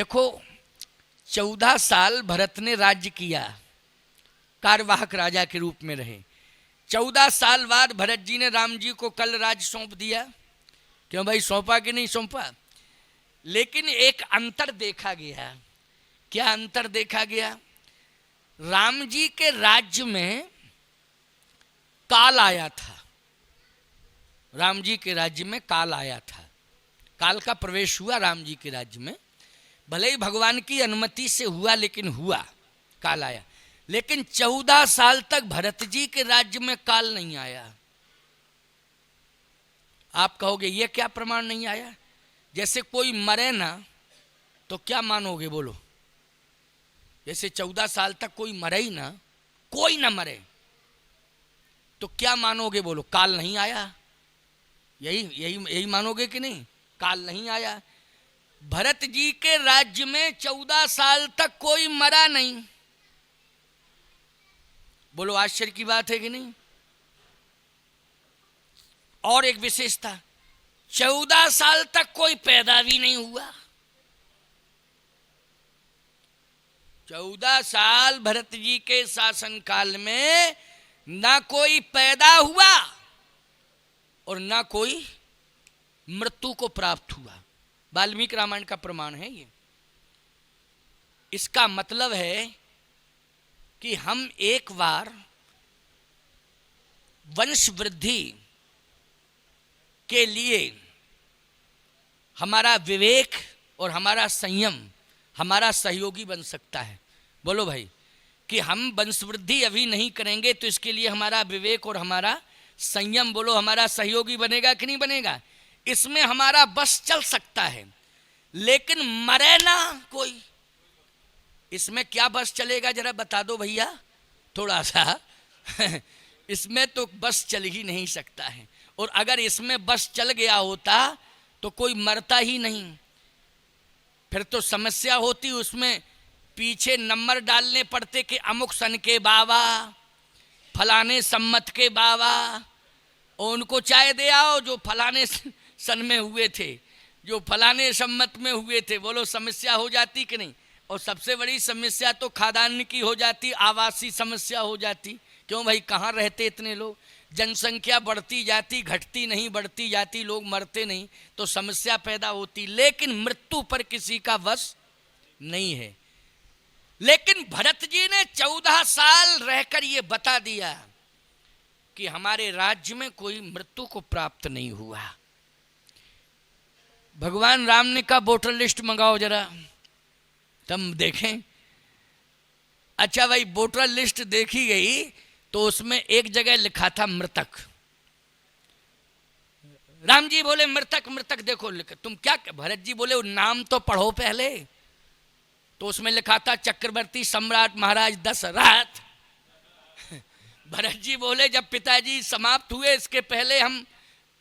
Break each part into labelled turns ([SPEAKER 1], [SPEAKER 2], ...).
[SPEAKER 1] देखो 14 साल भरत ने राज्य किया, कार्यवाहक राजा के रूप में रहे। 14 साल बाद भरत जी ने राम जी को कल राज्य सौंप दिया। क्यों भाई, सौंपा कि नहीं सौंपा? लेकिन एक अंतर देखा गया। क्या अंतर देखा गया? राम जी के राज्य में काल आया था। राम जी के राज्य में काल आया था, काल का प्रवेश हुआ राम जी के राज्य में। भले ही भगवान की अनुमति से हुआ, लेकिन हुआ, काल आया। लेकिन 14 साल तक भरत जी के राज्य में काल नहीं आया। आप कहोगे ये क्या प्रमाण नहीं आया? जैसे कोई मरे ना तो क्या मानोगे, बोलो? जैसे 14 साल तक कोई मरे ही ना, कोई ना मरे, तो क्या मानोगे, बोलो? काल नहीं आया। यही यही यही मानोगे कि नहीं? काल नहीं आया। भरत जी के राज्य में 14 साल तक कोई मरा नहीं। बोलो, आश्चर्य की बात है कि नहीं? और एक विशेषता, 14 साल तक कोई पैदा भी नहीं हुआ। 14 साल भरत जी के शासन काल में ना कोई पैदा हुआ और ना कोई मृत्यु को प्राप्त हुआ। वाल्मीकि रामायण का प्रमाण है ये। इसका मतलब है कि हम एक बार वंश वृद्धि के लिए हमारा विवेक और हमारा संयम हमारा सहयोगी बन सकता है। बोलो भाई, कि हम वंश वृद्धि अभी नहीं करेंगे तो इसके लिए हमारा विवेक और हमारा संयम, बोलो, हमारा सहयोगी बनेगा कि नहीं बनेगा? इसमें हमारा बस चल सकता है, लेकिन मरे ना कोई, इसमें क्या बस चलेगा? जरा बता दो भैया थोड़ा सा इसमें तो बस चल ही नहीं सकता है। और अगर इसमें बस चल गया होता तो कोई मरता ही नहीं, फिर तो समस्या होती। उसमें पीछे नंबर डालने पड़ते कि अमुक सन के बाबा, फलाने सम्मत के बाबा, और उनको चाय दे आओ जो फलाने सन में हुए थे, जो फलाने सम्मत में हुए थे। बोलो, समस्या हो जाती कि नहीं? और सबसे बड़ी समस्या तो खाद्यान्न की हो जाती, आवासीय समस्या हो जाती। क्यों भाई, कहाँ रहते इतने लोग? जनसंख्या बढ़ती जाती, घटती नहीं, बढ़ती जाती, लोग मरते नहीं, तो समस्या पैदा होती। लेकिन मृत्यु पर किसी का वश नहीं है। लेकिन भरत जी ने 14 साल रहकर ये बता दिया कि हमारे राज्य में कोई मृत्यु को प्राप्त नहीं हुआ। भगवान राम ने कहा वोटर लिस्ट मंगाओ जरा, तुम देखें। अच्छा भाई, वोटर लिस्ट देखी गई तो उसमें एक जगह लिखा था मृतक। राम जी बोले मृतक मृतक देखो लिखा। तुम क्या, भरत जी बोले नाम तो पढ़ो पहले। तो उसमें लिखा था चक्रवर्ती सम्राट महाराज दशरथ। भरत जी बोले जब पिताजी समाप्त हुए, इसके पहले हम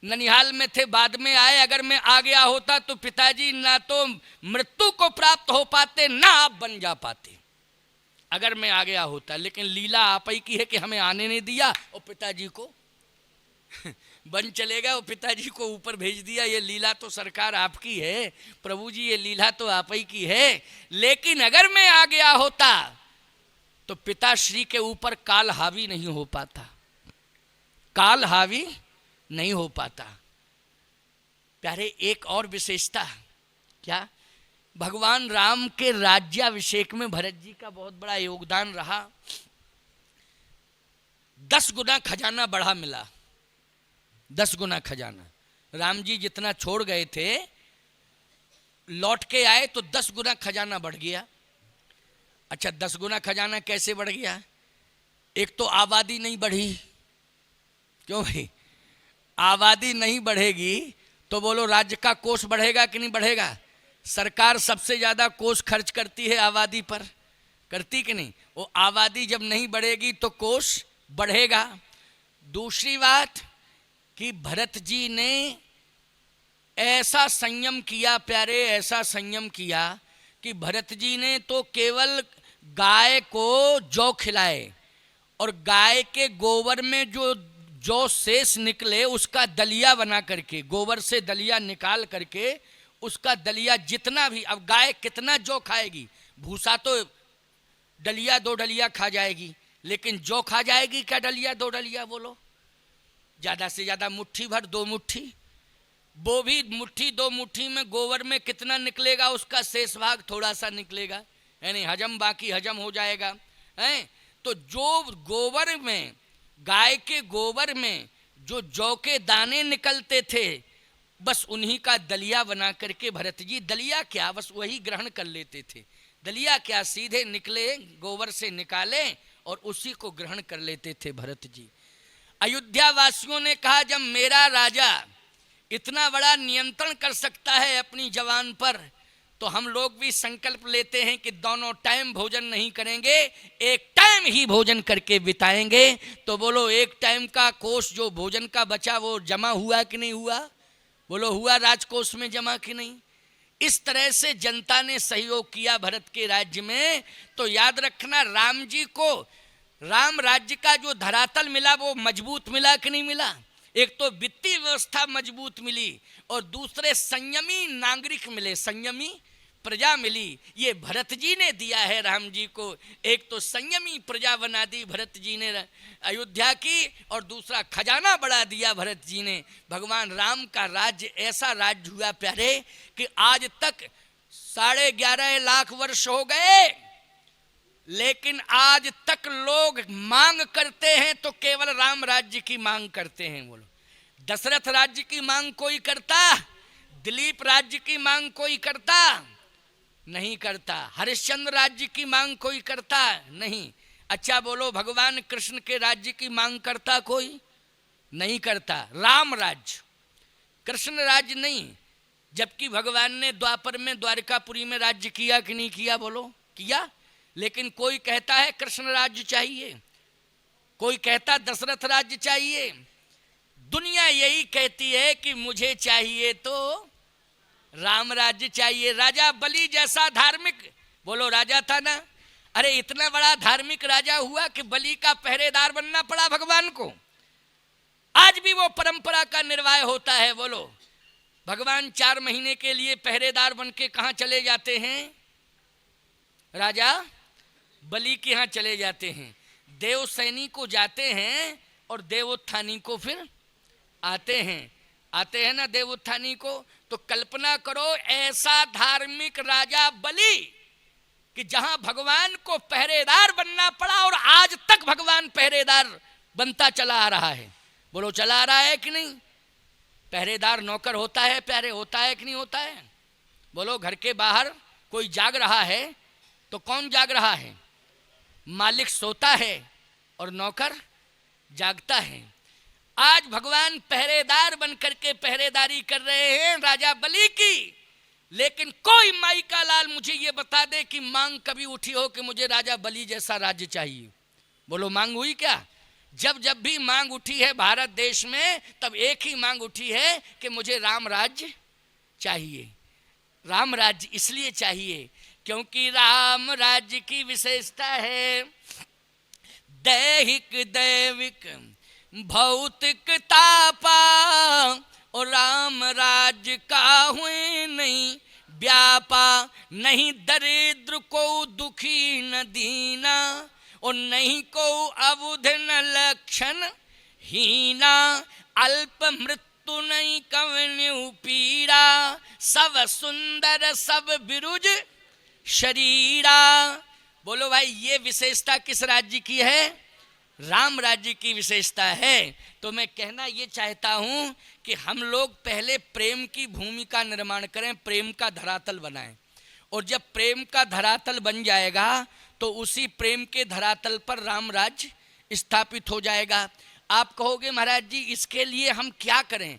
[SPEAKER 1] ननिहाल में थे, बाद में आए, अगर मैं आ गया होता तो पिताजी ना तो मृत्यु को प्राप्त हो पाते, ना आप बन जा पाते, अगर मैं आ गया होता। लेकिन लीला आप ही की है कि हमें आने नहीं दिया और पिताजी को बन चलेगा और पिताजी को ऊपर भेज दिया। ये लीला तो सरकार आपकी है प्रभु जी, ये लीला तो आप ही की है। लेकिन अगर मैं आ गया होता तो पिताश्री के ऊपर काल हावी नहीं हो पाता, काल हावी नहीं हो पाता। प्यारे, एक और विशेषता, क्या? भगवान राम के राज्याभिषेक में भरत जी का बहुत बड़ा योगदान रहा। 10 गुना खजाना बढ़ा मिला, 10 गुना खजाना। राम जी जितना छोड़ गए थे, लौट के आए तो 10 गुना खजाना बढ़ गया। अच्छा, 10 गुना खजाना कैसे बढ़ गया? एक तो आबादी नहीं बढ़ी। क्यों भाई, आबादी नहीं बढ़ेगी तो बोलो राज्य का कोष बढ़ेगा कि नहीं बढ़ेगा? सरकार सबसे ज्यादा कोष खर्च करती है आबादी पर, करती कि नहीं? वो आबादी जब नहीं बढ़ेगी तो कोष बढ़ेगा। दूसरी बात कि भरत जी ने ऐसा संयम किया, प्यारे, ऐसा संयम किया कि भरत जी ने तो केवल गाय को जौ खिलाए और गाय के गोबर में जो शेष निकले उसका दलिया बना करके, गोबर से दलिया निकाल करके उसका दलिया जितना भी, अब गाय कितना जौ खाएगी, भूसा तो डलिया 2 डलिया खा जाएगी, लेकिन जौ खा जाएगी क्या डलिया 2 डलिया? बोलो, ज़्यादा से ज़्यादा मुट्ठी भर, 2 मुट्ठी, वो भी मुट्ठी 2 मुट्ठी में गोबर में कितना निकलेगा, उसका शेष भाग थोड़ा सा निकलेगा, यानी हजम, बाकी हजम हो जाएगा हैं। तो जो गोबर में, गाय के गोबर में जो जौ के दाने निकलते थे, बस उन्हीं का दलिया बना करके भरत जी, दलिया क्या बस वही ग्रहण कर लेते थे। दलिया क्या, सीधे निकले गोबर से निकाले और उसी को ग्रहण कर लेते थे भरत जी। अयोध्या वासियों ने कहा, जब मेरा राजा इतना बड़ा नियंत्रण कर सकता है अपनी जवान पर, तो हम लोग भी संकल्प लेते हैं कि दोनों टाइम भोजन नहीं करेंगे, एक टाइम ही भोजन करके बिताएंगे। तो बोलो, एक टाइम का कोष जो भोजन का बचा वो जमा हुआ कि नहीं हुआ? बोलो, हुआ राजकोष में जमा कि नहीं? इस तरह से जनता ने सहयोग किया भरत के राज्य में। तो याद रखना, राम जी को राम राज्य का जो धरातल मिला वो मजबूत मिला कि नहीं मिला? एक तो वित्तीय व्यवस्था मजबूत मिली और दूसरे संयमी नागरिक मिले, संयमी प्रजा मिली। ये भरत जी ने दिया है राम जी को। एक तो संयमी प्रजा बना दी भरत जी ने अयोध्या की, और दूसरा खजाना बढ़ा दिया भरत जी ने। भगवान राम का राज्य ऐसा राज्य हुआ प्यारे कि आज तक 11.5 लाख वर्ष हो गए, लेकिन आज तक लोग मांग करते हैं तो केवल राम राज्य की मांग करते हैं। बोलो, दशरथ राज्य की मांग कोई करता? दिलीप राज्य की मांग कोई करता? नहीं करता। हरिश्चंद्र राज्य की मांग कोई करता? नहीं। अच्छा बोलो, भगवान कृष्ण के राज्य की मांग करता कोई? नहीं करता। राम राज्य, कृष्ण राज्य नहीं। जबकि भगवान ने द्वापर में द्वारकापुरी में राज्य किया कि नहीं किया? बोलो, किया। लेकिन कोई कहता है कृष्ण राज्य चाहिए, कोई कहता दशरथ राज्य चाहिए। दुनिया यही कहती है कि मुझे चाहिए तो राम राज्य चाहिए। राजा बलि जैसा धार्मिक, बोलो राजा था ना, अरे इतना बड़ा धार्मिक राजा हुआ कि बलि का पहरेदार बनना पड़ा भगवान को। आज भी वो परंपरा का निर्वाह होता है। बोलो, भगवान 4 महीने के लिए पहरेदार बन के कहाँ चले जाते हैं? राजा बलि के यहाँ चले जाते हैं। देवसैनी को जाते हैं और देवोत्थानी को फिर आते हैं ना देवोत्थानी को। तो कल्पना करो, ऐसा धार्मिक राजा बलि कि जहां भगवान को पहरेदार बनना पड़ा, और आज तक भगवान पहरेदार बनता चला आ रहा है। बोलो, चला आ रहा है कि नहीं? पहरेदार नौकर होता है प्यारे, होता है कि नहीं होता है? बोलो, घर के बाहर कोई जाग रहा है तो कौन जाग रहा है? मालिक सोता है और नौकर जागता है। आज भगवान पहरेदार बन करके पहरेदारी कर रहे हैं राजा बलि की। लेकिन कोई माई का लाल मुझे ये बता दे कि मांग कभी उठी हो कि मुझे राजा बलि जैसा राज्य चाहिए। बोलो, मांग हुई क्या? जब जब भी मांग उठी है भारत देश में, तब एक ही मांग उठी है कि मुझे राम राज्य चाहिए। राम राज्य इसलिए चाहिए क्योंकि राम राज्य की विशेषता है दैहिक दैविक भौतिक तापा, और राम राज्य का हुए नहीं व्यापा। नहीं दरिद्र को दुखी न दीना, और नहीं को अबुध न लक्षण हीना। अल्प मृत्यु नहीं कवन्यु पीड़ा, सब सुंदर सब बिरुज शरीरा। बोलो भाई, ये विशेषता किस राज्य की है? राम राज्य की विशेषता है। तो मैं कहना ये चाहता हूं कि हम लोग पहले प्रेम की भूमि का निर्माण करें, प्रेम का धरातल बनाएं, और जब प्रेम का धरातल बन जाएगा तो उसी प्रेम के धरातल पर राम राज्य स्थापित हो जाएगा। आप कहोगे महाराज जी इसके लिए हम क्या करें?